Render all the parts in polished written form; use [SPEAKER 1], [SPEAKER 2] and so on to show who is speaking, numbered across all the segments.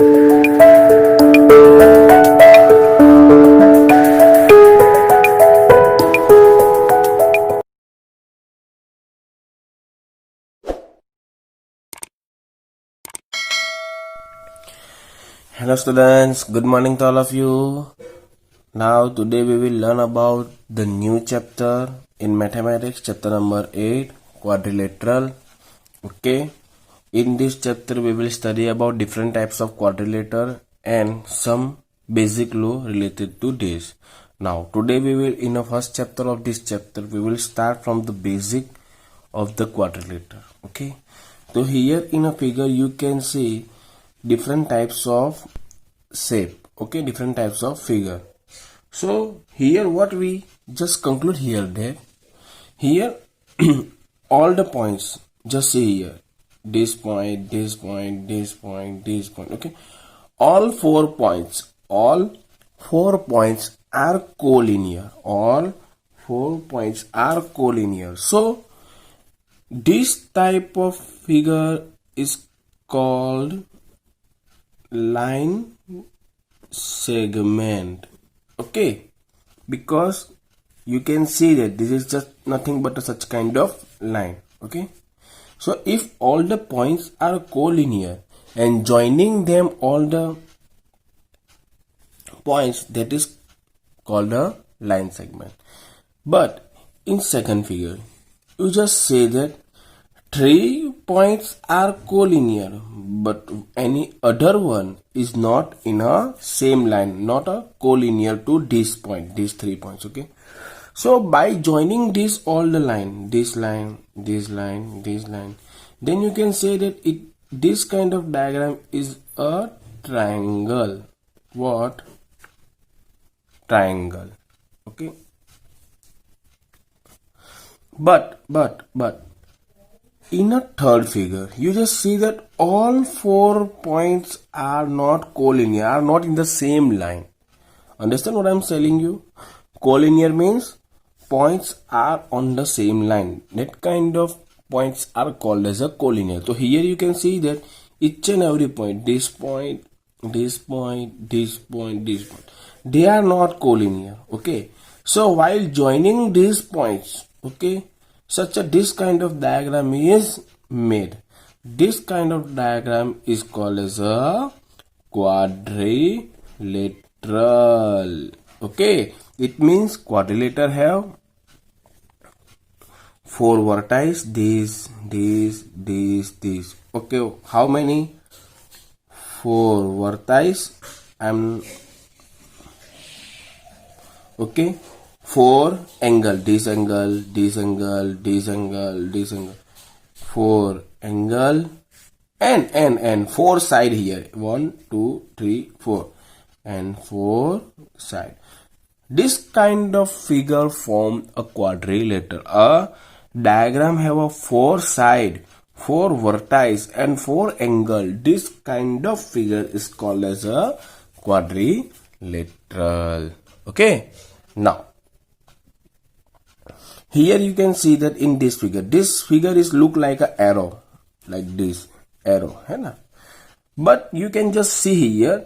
[SPEAKER 1] Hello students, good morning to all of you. Now today we will learn about the new chapter in mathematics, chapter number 8, quadrilateral. Okay, in this chapter we will study about different types of quadrilateral and some basic law related to this. Now today we will, in the first chapter of this chapter, we will start from the basic of the quadrilateral. Okay, so here in a figure you can see different types of shape, okay, different types of figure. So here what we just conclude here, that here all the points, just see here, this point, this point, this point, this point, okay, all 4 points are collinear. All 4 points are collinear. So this type of figure is called line segment. Okay, because you can see that this is just nothing but such kind of line. Okay, so if all the points are collinear and joining them all the points, that is called a line segment. But in second figure you just say that 3 points are collinear, but any other one is not in a same line, not a collinear to this point, these 3 points. Okay, so by joining this all the line, this line, this line, this line, then you can say that this kind of diagram is a triangle. What? Triangle. Okay, but in a third figure you just see that all 4 points are not collinear, are not in the same line. Understand what I'm telling you? Collinear means points are on the same line. That kind of points are called as a collinear. So here you can see that each and every point, this point, this point, this point, this point, they are not collinear. Okay, so while joining these points, okay, this kind of diagram is made. This kind of diagram is called as a quadrilateral. Okay, it means quadrilateral have 4 vertices, these. Okay, how many? 4 vertices. Okay, 4 angle, this angle, this angle, this angle, this angle, 4 angle, and 4 side here, 1 2 3 4, and 4 side. This kind of figure form a quadrilateral. A diagram have a 4 side, 4 vertices, and 4 angle. This kind of figure is called as a quadrilateral. Okay, now here you can see that in this figure is look like a arrow, like this arrow, है ना? But you can just see here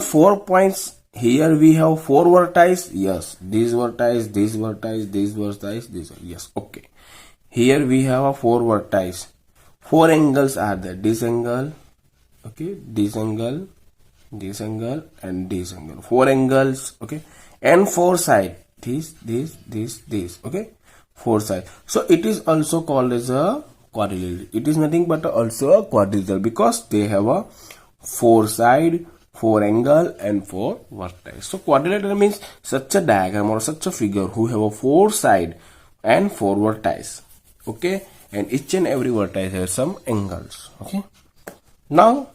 [SPEAKER 1] 4 points. Here we have 4 vertices. Yes, this vertex, this vertex, this vertex, this. Yes, okay. Here we have a 4 vertices. 4 angles are there. This angle, okay, this angle, this angle, and this angle. 4 angles, okay, and 4 side. This, okay, 4 side. So it is also called as a quadrilateral. It is nothing but also a quadrilateral because they have a 4 side, 4 angle, and 4 vertex. So quadrilateral means such a diagram or such a figure who have a 4 side and 4 vertices. Okay, and each and every vertex has some angles. Okay, now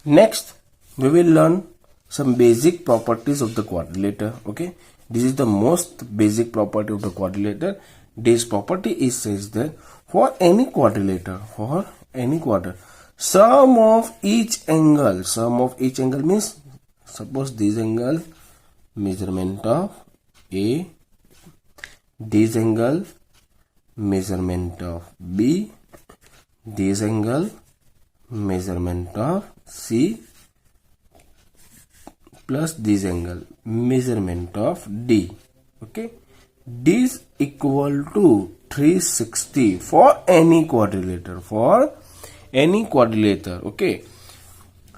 [SPEAKER 1] next we will learn some basic properties of the quadrilateral. Okay, this is the most basic property of the quadrilateral. This property is says that for any quadrilateral, sum of each angle means, suppose this angle measurement of A, this angle measurement of B, this angle measurement of C, plus this angle, measurement of D. Okay, D is equal to 360 for any quadrilateral. Okay,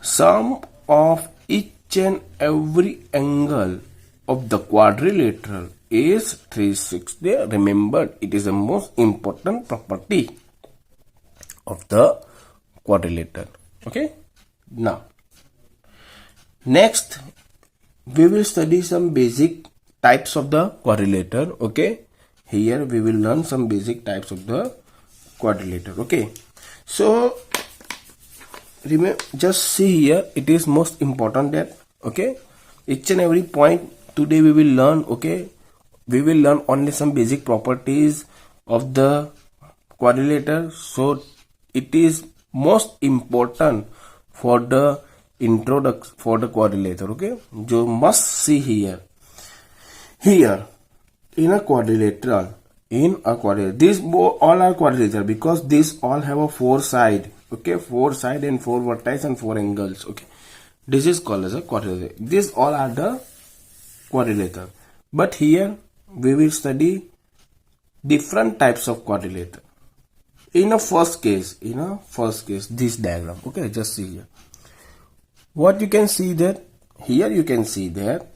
[SPEAKER 1] sum of each and every angle of the quadrilateral is 360. Remember, it is the most important property of the quadrilateral. Okay, now next we will study some basic types of the quadrilateral. Okay, here we will learn some basic types of the quadrilateral. Okay, so remember, just see here, it is most important that, okay, each and every point today we will learn. Okay, we will learn only some basic properties of the quadrilateral, so it is most important for the introduction for the quadrilateral. Okay, you must see here in a quadrilateral, these all are quadrilateral because these all have a 4 side. Okay, 4 side and 4 vertices and 4 angles. Okay, this is called as a quadrilateral. These all are the quadrilateral, but here we will study different types of quadrilateral. In a first case, this diagram. Okay, just see here. What you can see that here, you can see that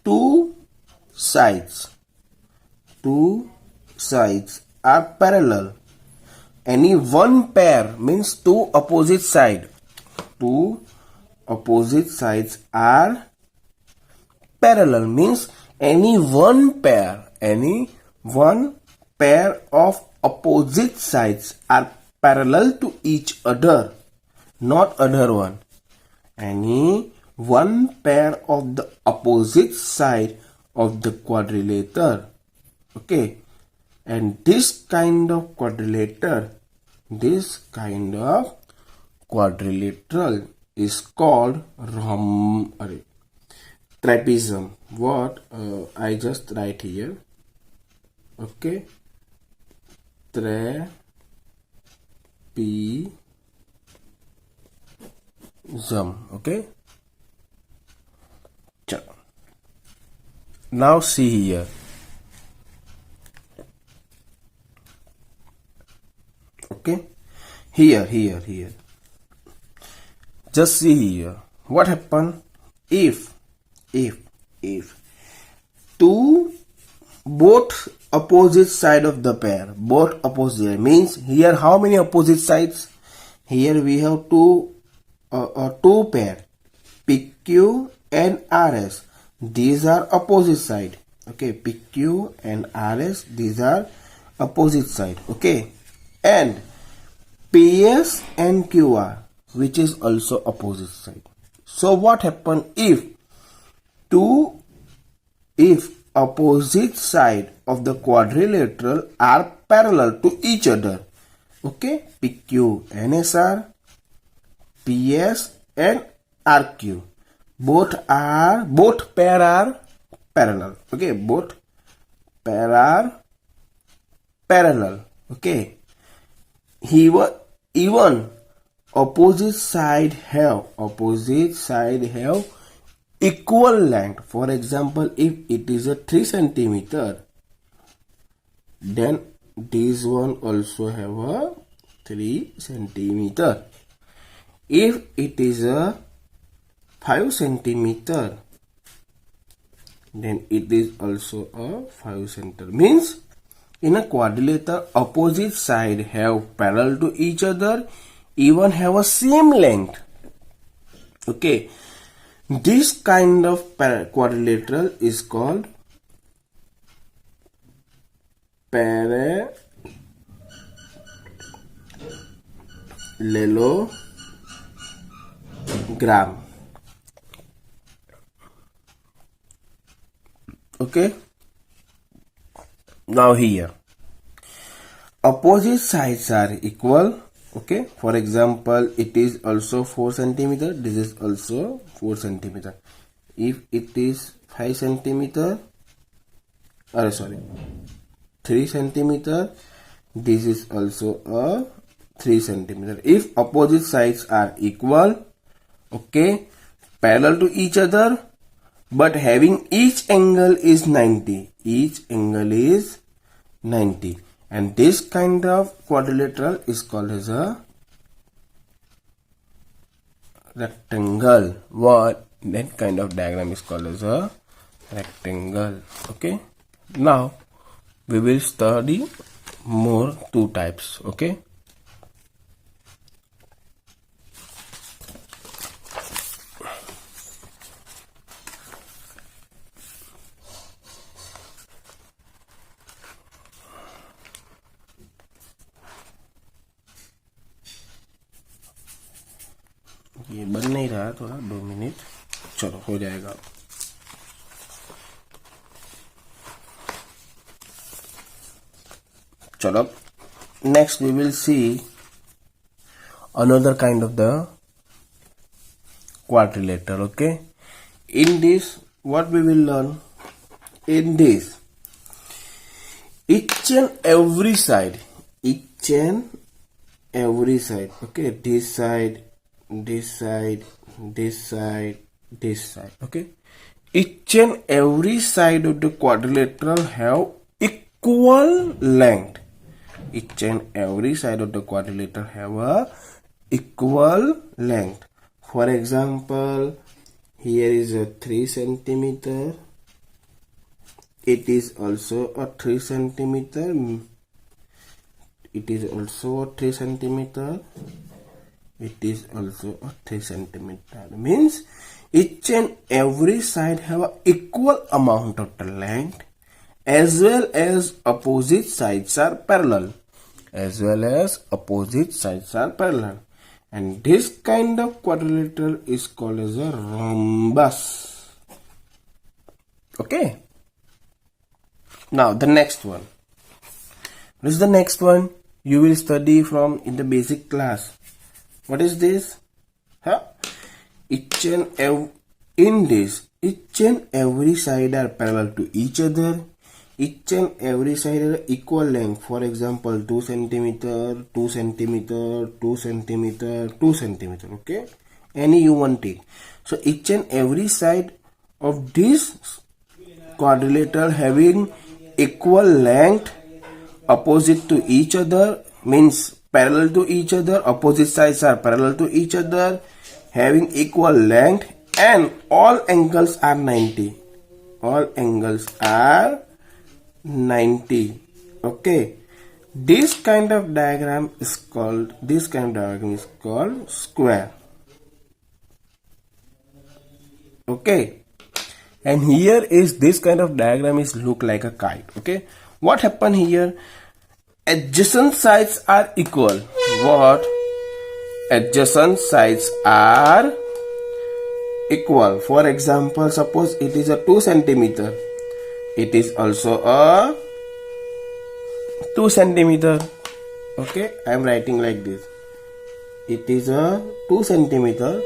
[SPEAKER 1] two sides are parallel. Any one pair means two opposite sides are parallel, means any one pair of opposite sides are parallel to each other, not other one. Any one pair of the opposite side of the quadrilateral. Okay, and this kind of quadrilateral is called trapezium. What I just write here. Okay, trapezium. Okay, now see here. Okay, here just see here what happen if both opposite side of the pair, both opposite, means here how many opposite sides? Here we have two pair, PQ and RS. These are opposite side. Okay, PQ and RS, these are opposite side. Okay, and PS and QR, which is also opposite side. So what happen if opposite side of the quadrilateral are parallel to each other? Okay, PQ and SR, PS and RQ, both pair are parallel. Okay, both pair are parallel. Okay, even opposite side have equal length. For example, if it is a 3 centimeter, then this one also have a 3 centimeter. If it is a 5 centimeter, then it is also a 5 centimeter. Means in a quadrilateral, opposite side have parallel to each other, even have a same length. Okay, this kind of quadrilateral is called parallelogram. Okay, now here opposite sides are equal. Okay, for example, it is also 4 centimeter, this is also 4 centimeter. If it is 5 centimeter, 3 centimeter, this is also a 3 centimeter. If opposite sides are equal, okay, parallel to each other, but having each angle is 90. Each angle is 90. And this kind of quadrilateral is called as a rectangle. What? That kind of diagram is called as a rectangle. Okay. Now we will study more two types. Okay. ये बन नहीं रहा, थोड़ा 2 minute, चलो हो जाएगा. चलो, next we will see another kind of the quadrilateral. Okay, in this what we will learn, in this each and every side, okay, this side, this side, this side, this side, okay, each and every side of the quadrilateral have equal length. Each and every side of the quadrilateral have a equal length. For example, here is a 3 centimeter. It is also a 3 centimeter. It is also a 3 centimeter. It is also a 3 centimeter. Means each and every side have a equal amount of the length, as well as opposite sides are parallel. As well as opposite sides are parallel. And this kind of quadrilateral is called as a rhombus. Okay. Now the next one. What is the next one? You will study from in the basic class. What is this? Each and every side are parallel to each other. Each and every side are equal length. For example, 2 centimeter, 2 centimeter, 2 centimeter, 2 centimeter. Okay, any you want take. So each and every side of this quadrilateral having equal length, opposite to each other, means parallel to each other. Opposite sides are parallel to each other, having equal length, and all angles are 90. All angles are 90. Okay, this kind of diagram is called square. Okay, and here is this kind of diagram is look like a kite. Okay, what happened here? Adjacent sides are equal. What? Adjacent sides are equal. For example, suppose it is a 2 centimeter. It is also a 2 centimeter. Okay, I am writing like this. It is a 2 centimeter.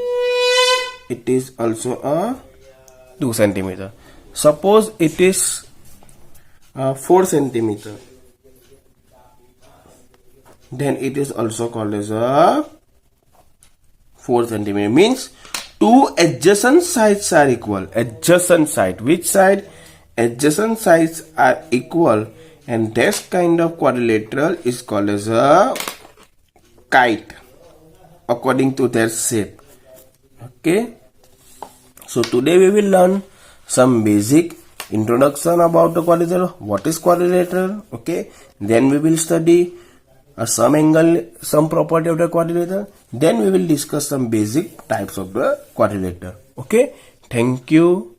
[SPEAKER 1] It is also a 2 centimeter. Suppose it is 4 centimeter. Then it is also called as a 4 centimeter. Means two adjacent sides are equal. Adjacent side. Which side? Adjacent sides are equal, and this kind of quadrilateral is called as a kite according to their shape. Okay, so today we will learn some basic introduction about the quadrilateral. What is quadrilateral? Okay, then we will study some angle, some property of the quadrilateral. Then we will discuss some basic types of the quadrilateral. Okay, thank you.